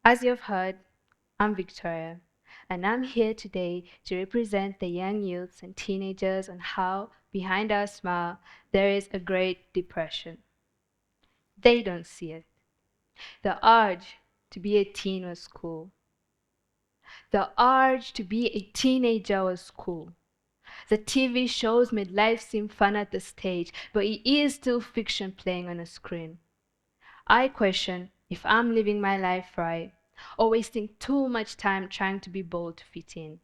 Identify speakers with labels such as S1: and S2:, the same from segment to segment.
S1: As you've heard, I'm Victoria, and I'm here today to represent the young youths and teenagers on how, behind our smile, there is a great depression. They don't see it. The urge to be a teen was cool. The urge to be a teenager was cool. The TV shows made life seem fun at the stage, but it is still fiction playing on a screen. I question if I'm living my life right or wasting too much time trying to be bold to fit in.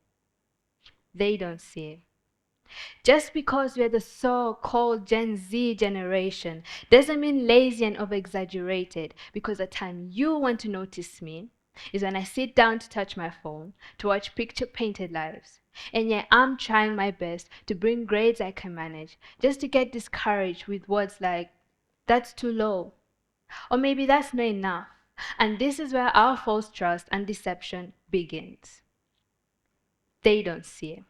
S1: They don't see it. Just because we're the so-called Gen Z generation doesn't mean lazy and over-exaggerated, because the time you want to notice me is when I sit down to touch my phone to watch picture-painted lives. And yet I'm trying my best to bring grades I can manage just to get discouraged with words like, that's too low, or maybe that's not enough. And this is where our false trust and deception begins. They don't see it.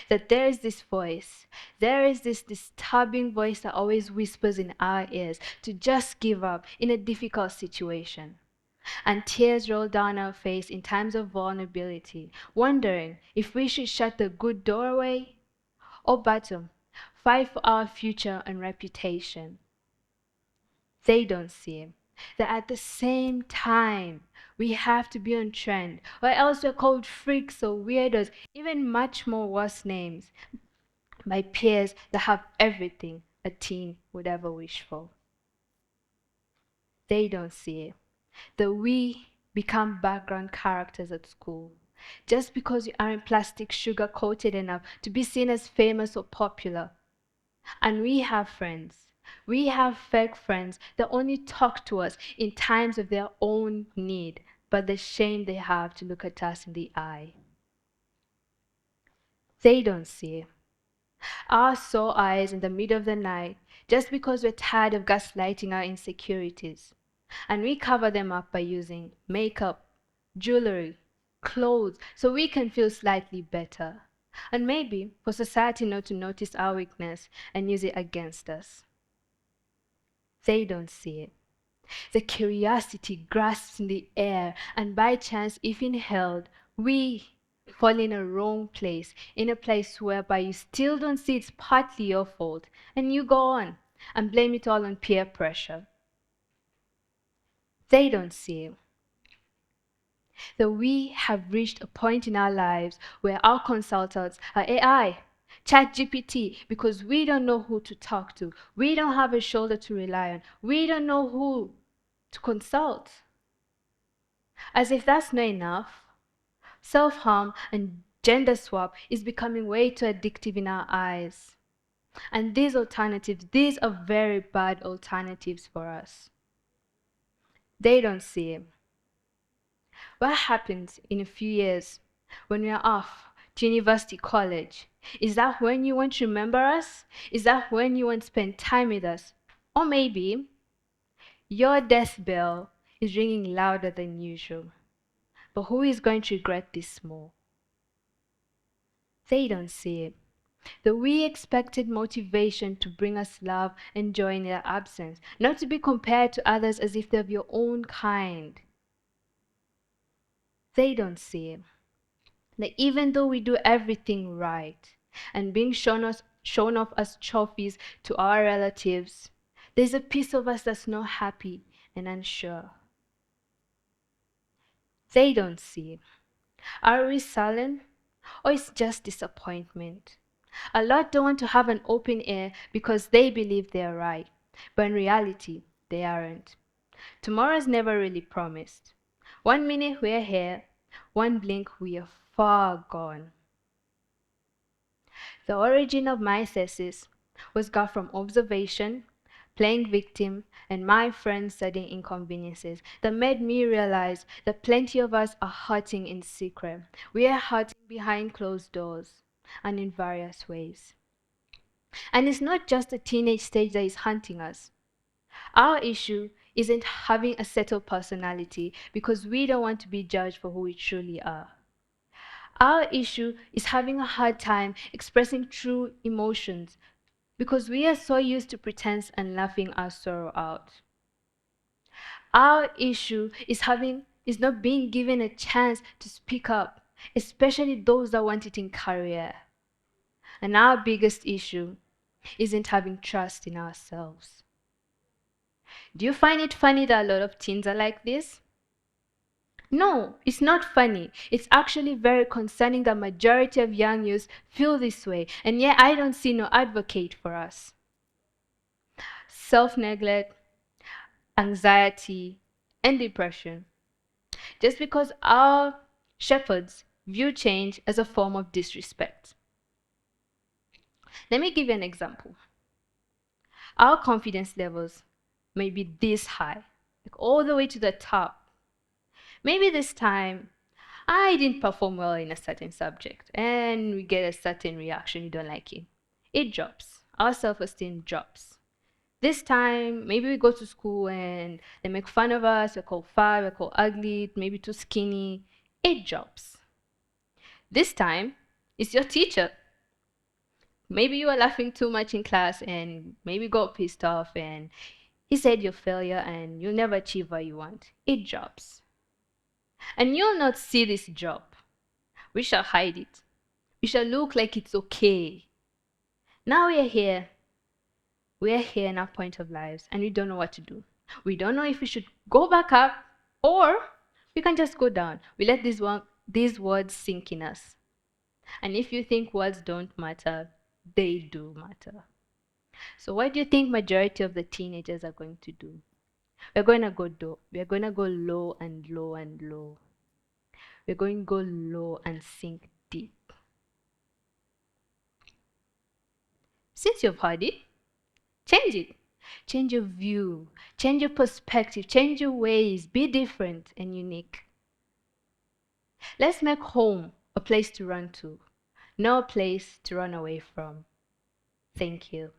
S1: That there is this voice, there is this disturbing voice that always whispers in our ears to just give up in a difficult situation. And tears roll down our face in times of vulnerability, wondering if we should shut the good doorway or battle, fight for our future and reputation. They don't see that at the same time we have to be on trend, or else we're called freaks or weirdos, even much more worse names, by peers that have everything a teen would ever wish for. They don't see it. That we become background characters at school. Just because you aren't plastic sugar coated enough to be seen as famous or popular. And we have friends. We have fake friends that only talk to us in times of their own need, but the shame they have to look at us in the eye. They don't see it. Our sore eyes in the middle of the night just because we're tired of gaslighting our insecurities. And we cover them up by using makeup, jewelry, clothes, so we can feel slightly better. And maybe for society not to notice our weakness and use it against us. They don't see it. The curiosity grasps in the air, and by chance, if inhaled, we fall in a wrong place, in a place whereby you still don't see it's partly your fault, and you go on and blame it all on peer pressure. They don't see it. That we have reached a point in our lives where our consultants are AI, ChatGPT, because we don't know who to talk to. We don't have a shoulder to rely on. We don't know who to consult. As if that's not enough, self-harm and gender swap is becoming way too addictive in our eyes. And these alternatives, these are very bad alternatives for us. They don't see it. What happens in a few years when we are off to university, college? Is that when you won't remember us? Is that when you won't spend time with us? Or maybe your death bell is ringing louder than usual. But who is going to regret this more? They don't see it. That we expected motivation to bring us love and joy in their absence, not to be compared to others as if they're of your own kind. They don't see it. That even though we do everything right and being shown off as trophies to our relatives, there's a piece of us that's not happy and unsure. They don't see it. Are we sullen, or is it just disappointment? A lot don't want to have an open ear because they believe they're right, but in reality, they aren't. Tomorrow's never really promised. 1 minute we're here, one blink we are far gone. The origin of my thesis was got from observation, playing victim, and my friends' sudden inconveniences that made me realize that plenty of us are hurting in secret. We are hurting behind closed doors and in various ways. And it's not just the teenage stage that is hunting us. Our issue isn't having a settled personality because we don't want to be judged for who we truly are. Our issue is having a hard time expressing true emotions because we are so used to pretense and laughing our sorrow out. Our issue is not being given a chance to speak up, especially those that want it in career. And our biggest issue isn't having trust in ourselves. Do you find it funny that a lot of teens are like this? No, it's not funny. It's actually very concerning that majority of young youths feel this way, and yet I don't see no advocate for us. Self-neglect, anxiety, and depression. Just because our shepherds view change as a form of disrespect. Let me give you an example. Our confidence levels may be this high, like all the way to the top. Maybe this time I didn't perform well in a certain subject and we get a certain reaction, you don't like it. It drops. Our self-esteem drops. This time, maybe we go to school and they make fun of us, we're called fat, we're called ugly, maybe too skinny. It drops. This time, it's your teacher. Maybe you were laughing too much in class and maybe got pissed off and he said you're a failure and you'll never achieve what you want. It drops. And you'll not see this drop. We shall hide it. We shall look like it's okay. Now we are here. We are here in our point of lives and we don't know what to do. We don't know if we should go back up or we can just go down. We let these words sink in us. And if you think words don't matter, they do matter. So what do you think majority of the teenagers are going to do? We're going to go low. We're going to go low and low and low. We're going to go low and sink deep. Since you've heard it, change it. Change your view, change your perspective, change your ways, be different and unique. Let's make home a place to run to, no place to run away from. Thank you.